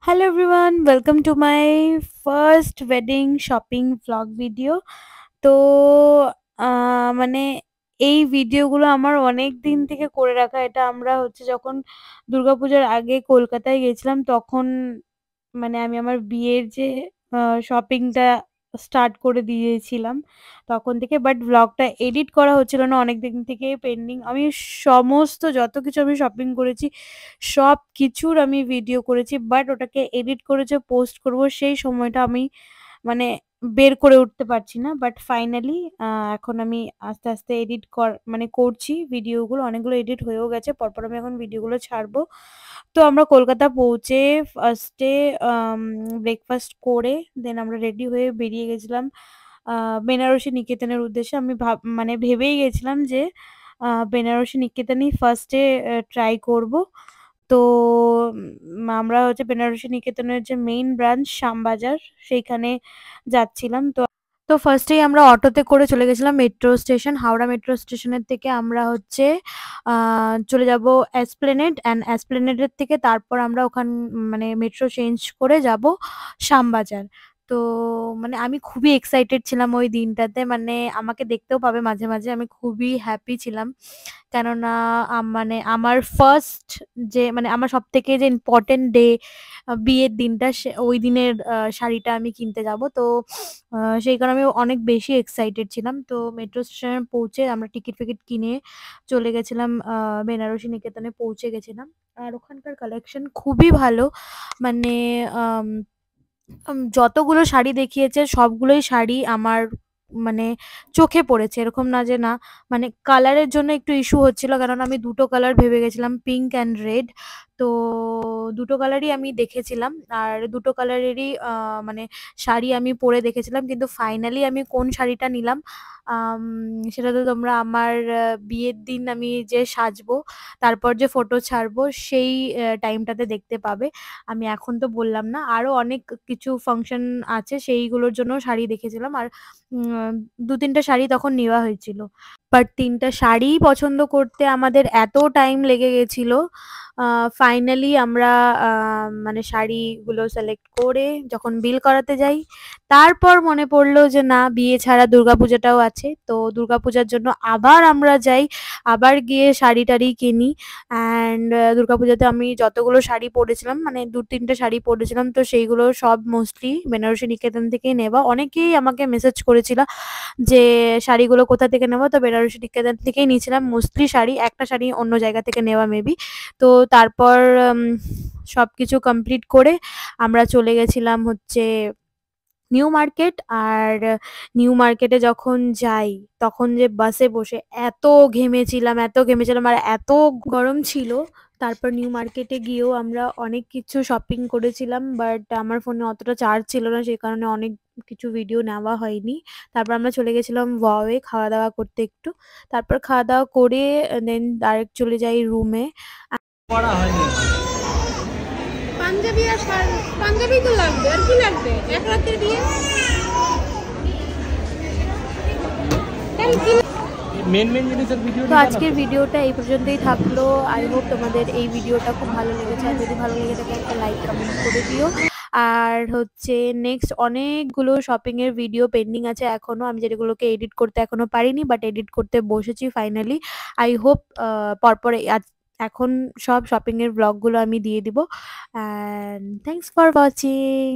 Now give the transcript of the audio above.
Hello everyone, welcome to my first wedding shopping vlog video. তো মানে এই ভিডিওগুলো আমার অনেক দিন থেকে করে রাখা। এটা আমরা হচ্ছে যখন দুর্গাপূজার আগে কলকাতায় গেছিলাম তখন আমি আমার বিয়ের যে শপিংটা স্টার্ট করে দিয়েছিলাম তখন থেকে। বাট ভ্লগটা এডিট করা হচ্ছিল না, অনেকদিন থেকে পেন্ডিং। আমি সমস্ত যত কিছু আমি শপিং করেছি সবকিছুর আমি ভিডিও করেছি, বাট ওটাকে এডিট করে যে পোস্ট করব সেই সময়টা আমি মানে বের করে উঠতে পারছি না। বাট ফাইনালি এখন আমি আস্তে, আস্তে এডিট করছি ভিডিওগুলো। অনেকগুলো এডিট হয়েও গেছে। পরপর আমি এখন ভিডিওগুলো ছাড়বো। তো আমরা কলকাতা পৌঁছে ফার্স্টে ব্রেকফাস্ট করে দেন আমরা রেডি হয়ে বেরিয়ে গেছিলাম আ বেনারসি নিকেতনের উদ্দেশ্যে। আমি ভেবেই গেছিলাম যে বেনারসি নিকেতনই ফার্স্টে ট্রাই করব। তো আমরা হচ্ছে বেনারসি নিকেতনের যে মেইন ব্রাঞ্চ শ্যামবাজার সেইখানে যাচ্ছিলাম। তো ফার্স্টেই আমরা অটোতে করে চলে গেছিলাম মেট্রো স্টেশন। হাওড়া মেট্রো স্টেশনের থেকে আমরা হচ্ছে আ চলে যাবো এসপ্ল্যানেড অ্যান্ড এসপ্ল্যানেডের থেকে তারপর আমরা মেট্রো চেঞ্জ করে যাবো শ্যামবাজার। তো আমি খুবই এক্সাইটেড ছিলাম ওই দিনটাতে। আমাকে দেখতেও পাবে মাঝে, মাঝে। আমি খুবই হ্যাপি ছিলাম। কেননা আমার ফার্স্ট আমার সবথেকে যে ইম্পোর্টেন্ট ডে বিয়ের দিনটা ওই দিনের শাড়িটা আমি কিনতে যাবো। তো সেই কারণে আমি অনেক বেশি এক্সাইটেড ছিলাম। তো মেট্রো স্টেশনে পৌঁছে আমরা টিকিট-ফিকিট কিনে চলে গেছিলাম বেনারসি নিকেতনে পৌঁছে গেছিলাম। আর ওখানকার কালেকশন খুবই ভালো। মানে আম যতগুলো শাড়ি দেখিয়েছে সবগুলোই শাড়ি আমার মানে চোখে পড়েছে। এরকম না যে না, কালারের জন্য একটু ইস্যু হচ্ছিল। কারণ আমি ২ টো কালার ভেবে গেছিলাম, পিঙ্ক অ্যান্ড রেড। তো ২ টো কালারই আমি দেখেছিলাম। আর ২ টো কালারেরই শাড়ি আমি পরে দেখেছিলাম। কিন্তু ফাইনালি আমি কোন শাড়িটা নিলাম আম সেটা তো তোমরা আমার বিয়ের দিন আমি যে সাজবো, তারপর যে ফটো ছাড়বো সেই টাইমটাতে দেখতে পাবে। আমি এখন তো বললাম না। আরো অনেক কিছু ফাংশন আছে সেইগুলোর জন্যও শাড়ি দেখেছিলাম। আর ২-৩ টা শাড়ি তখন নেওয়া হয়েছিল। বাট ৩ টা শাড়িই পছন্দ করতে আমাদের এত টাইম লেগে গেছিল। আ ফাইনালি আমরা আ শাড়িগুলো সিলেক্ট করে যখন বিল করাতে যাই, তারপর মনে পড়ল যে না, বিয়ে ছাড়া দুর্গাপূজাটাও আছে। তো দুর্গাপূজার জন্য আবার আমরা যাই। আবার গিয়ে শাড়ি-টাড়ি কিনি। অ্যান্ড দুর্গাপূজাতে আমি যতগুলো শাড়ি পরেছিলাম ২-৩ টে শাড়ি পরেছিলাম, তো সেইগুলো সব মোস্টলি বেনারসি নিকেতন থেকেই নেওয়া। অনেকেই আমাকে মেসেজ করেছিল যে শাড়িগুলো কোথা থেকে নেওয়া? তো বেনারসি নিকেতন থেকেই নিয়েছিলাম মোস্টলি শাড়ি। একটা শাড়ি অন্য জায়গা থেকে নেওয়া মেবি। তো তারপর উম সবকিছু কমপ্লিট করে আমরা চলে গেছিলাম হচ্ছে নিউ মার্কেট। আর নিউ মার্কেটে যখন যাই তখন যে বাসে বসে এত ঘেমেছিলাম আর এত গরম ছিল। তারপর নিউ মার্কেটে গিয়েও আমরা অনেক কিছু শপিং করেছিলাম, বাট আমার ফোনে অতটা চার্জ ছিল না, সেই কারণে অনেক কিছু ভিডিও নেওয়া হয়নি। তারপর আমরা চলে গেছিলাম ওয়াওয়ে খাওয়া দাওয়া করতে একটু। তারপর খাওয়া দাওয়া করে দেন ডাইরেক্ট চলে যাই রুমে। করা হয়নি। পাঞ্জাবি আর পাঞ্জাবি তো লাগবে, আর কি লাগবে? এক রাতের বিয়ে। মেন জিনিসের ভিডিও। তো আজকের ভিডিওটা এই পর্যন্তই থাকলো। আই হোপ তোমাদের এই ভিডিওটা খুব ভালো লেগেছে। আর যদি ভালো লেগে থাকে একটা লাইক কমেন্ট করে দিও। আর হচ্ছে নেক্সট অনেকগুলো শপিং এর ভিডিও পেন্ডিং আছে এখনো, আমি যেগুলোকে এডিট করতে এখনো পারিনি, বাট এডিট করতে বসেছি ফাইনালি। আই হোপ পরপর এখন সব শপিং এর ব্লগগুলো আমি দিয়ে দিব। And thanks for watching.